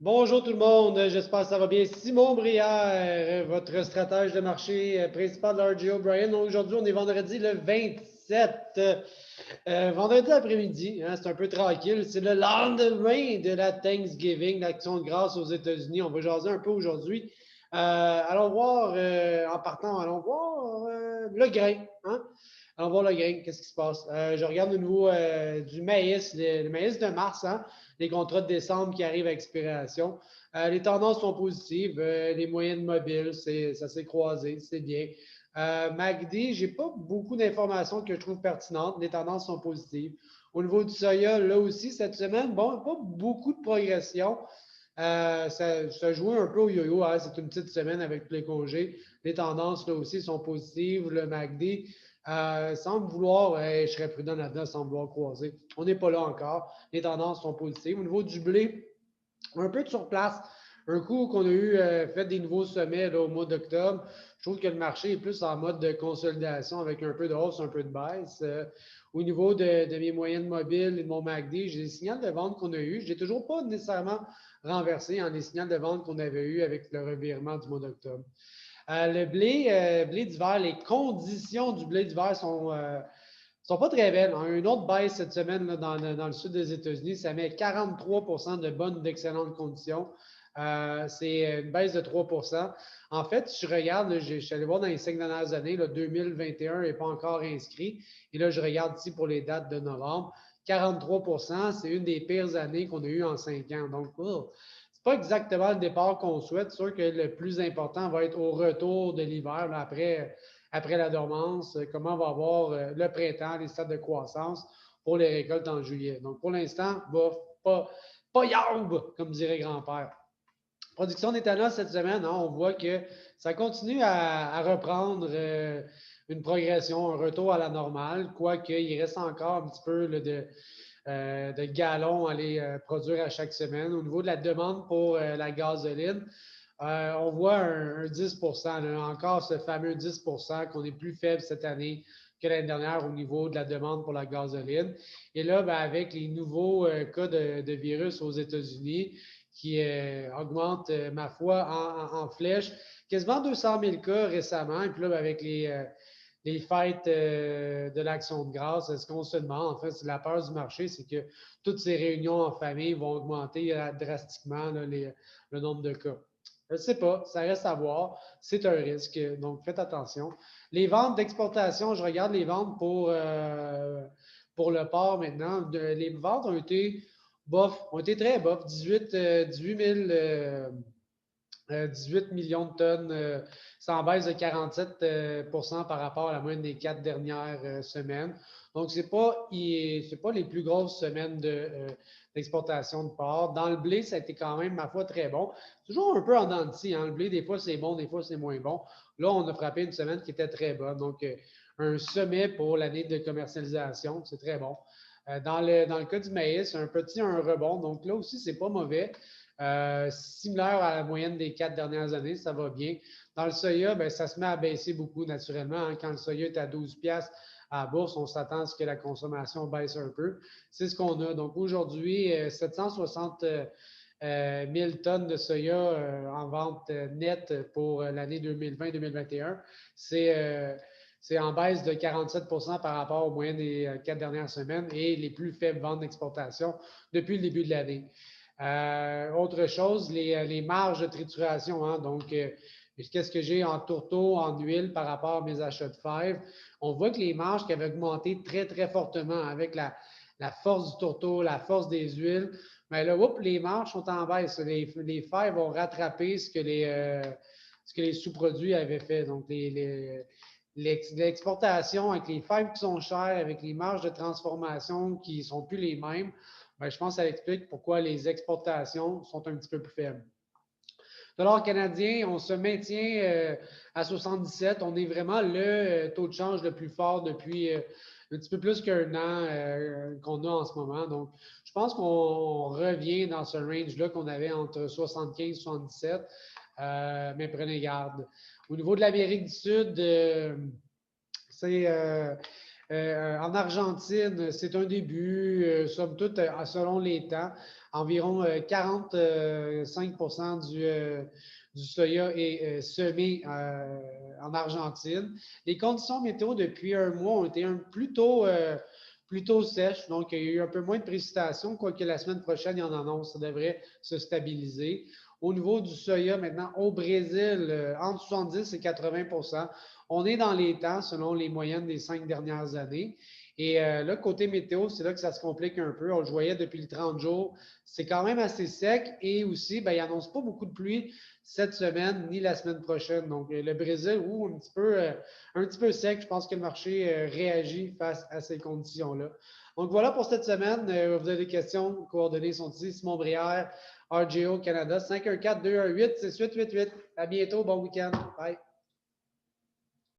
Bonjour tout le monde, j'espère que ça va bien. Simon Brière, votre stratège de marché principal de RJ O'Brien. Donc aujourd'hui, on est vendredi le 27. Vendredi après-midi, hein, c'est un peu tranquille. C'est le lendemain de la Thanksgiving, l'Action de grâce aux États-Unis. On va jaser un peu aujourd'hui. Allons voir, en partant, allons voir le grain. Hein? Allons voir le grain, qu'est-ce qui se passe. Je regarde au niveau du maïs, le maïs de mars, hein, les contrats de décembre qui arrivent à expiration. Les tendances sont positives, les moyennes mobiles, ça s'est croisé, c'est bien. MACD, je n'ai pas beaucoup d'informations que je trouve pertinentes. Les tendances sont positives. Au niveau du soya, là aussi, cette semaine, bon, pas beaucoup de progression. Ça joue un peu au yo-yo. Hein? C'est une petite semaine avec tous les congés. Les tendances, là aussi, sont positives. Le MACD semble vouloir, je serais prudent là-dedans, semble vouloir croiser. On n'est pas là encore. Les tendances sont positives. Au niveau du blé, un peu de surplace. Un coup qu'on a eu fait des nouveaux sommets là, au mois d'octobre, je trouve que le marché est plus en mode de consolidation avec un peu de hausse, un peu de baisse. Au niveau de mes moyennes mobiles et de mon MACD, j'ai des signaux de vente qu'on a eu. Je n'ai toujours pas nécessairement renversé en les signaux de vente qu'on avait eu avec le revirement du mois d'octobre. Le blé d'hiver, les conditions du blé d'hiver sont pas très belles. On a une autre baisse cette semaine là, dans le sud des États-Unis. Ça met 43 de bonnes, d'excellentes conditions. C'est une baisse de 3 En fait, si je regarde, je suis allé voir dans les 5 dernières années, là, 2021 n'est pas encore inscrit. Et là, je regarde ici pour les dates de novembre. 43 c'est une des pires années qu'on a eues en 5 ans. Donc, c'est pas exactement le départ qu'on souhaite. C'est sûr que le plus important va être au retour de l'hiver, après la dormance, comment va avoir le printemps, les stades de croissance pour les récoltes en juillet. Donc, pour l'instant, bof, pas yaoub, comme dirait grand-père. Production d'éthanol cette semaine, hein, on voit que ça continue à reprendre une progression, un retour à la normale, quoique il reste encore un petit peu de gallons à aller produire à chaque semaine. Au niveau de la demande pour la gasoline, on voit un 10 là, encore ce fameux 10 qu'on est plus faible cette année que l'année dernière au niveau de la demande pour la gasoline. Et là, ben, avec les nouveaux cas de virus aux États-Unis qui augmentent, ma foi, en flèche, quasiment 200 000 cas récemment. Et puis là, ben, avec les fêtes de l'Action de grâce, ce qu'on se demande, en fait, c'est la peur du marché, c'est que toutes ces réunions en famille vont augmenter drastiquement là, le nombre de cas. Je ne sais pas, ça reste à voir. C'est un risque, donc faites attention. Les ventes d'exportation, je regarde les ventes pour le port maintenant. Les ventes ont été bof, ont été très bof. 18 000, 18 millions de tonnes, ça en baisse de 47 par rapport à la moyenne des 4 dernières semaines. Donc, ce n'est pas les plus grosses semaines d'exportation de porc. Dans le blé, ça a été quand même, ma foi, très bon. Toujours un peu en dents de scie, hein. Le blé, des fois, c'est bon, des fois, c'est moins bon. Là, on a frappé une semaine qui était très bonne. Donc, un sommet pour l'année de commercialisation, c'est très bon. Dans le cas du maïs, un rebond. Donc, là aussi, c'est pas mauvais. Similaire à la moyenne des 4 dernières années, ça va bien. Dans le soya, ben, ça se met à baisser beaucoup naturellement. Hein. Quand le soya est à 12 piastres à la bourse, on s'attend à ce que la consommation baisse un peu. C'est ce qu'on a. Donc aujourd'hui, 760 000 tonnes de soya en vente nette pour l'année 2020-2021. C'est en baisse de 47 par rapport aux moyennes des 4 dernières semaines et les plus faibles ventes d'exportation depuis le début de l'année. Autre chose, les marges de trituration. Hein, donc, qu'est-ce que j'ai en tourteau, en huile par rapport à mes achats de fèves? On voit que les marges qui avaient augmenté très, très fortement avec la force du tourteau, la force des huiles, mais là, les marges sont en baisse. Les fèves vont rattraper ce que les sous-produits avaient fait. Donc, l'exportation avec les fèves qui sont chères, avec les marges de transformation qui ne sont plus les mêmes, ben, je pense que ça explique pourquoi les exportations sont un petit peu plus faibles. Dollar canadien, on se maintient à 77. On est vraiment le taux de change le plus fort depuis un petit peu plus qu'un an qu'on a en ce moment. Donc, je pense qu'on revient dans ce range-là qu'on avait entre 75 et 77. Mais prenez garde. Au niveau de l'Amérique du Sud, c'est en Argentine, c'est un début, somme toute, selon les temps. Environ 45% du soya est semé en Argentine. Les conditions météo depuis un mois ont été plutôt sèches, donc il y a eu un peu moins de précipitations, quoique la semaine prochaine, il y en annonce, ça devrait se stabiliser. Au niveau du soya, maintenant, au Brésil, entre 70 et 80%. On est dans les temps selon les moyennes des 5 dernières années. Et là, côté météo, c'est là que ça se complique un peu. On le voyait depuis les 30 jours. C'est quand même assez sec et aussi, ben, il n'annonce pas beaucoup de pluie cette semaine ni la semaine prochaine. Donc, le Brésil, un petit peu sec. Je pense que le marché réagit face à ces conditions-là. Donc, voilà pour cette semaine. Vous avez des questions, les coordonnées sont ici. Simon Brière, RGO Canada, 514-218-6888. À bientôt. Bon week-end. Bye.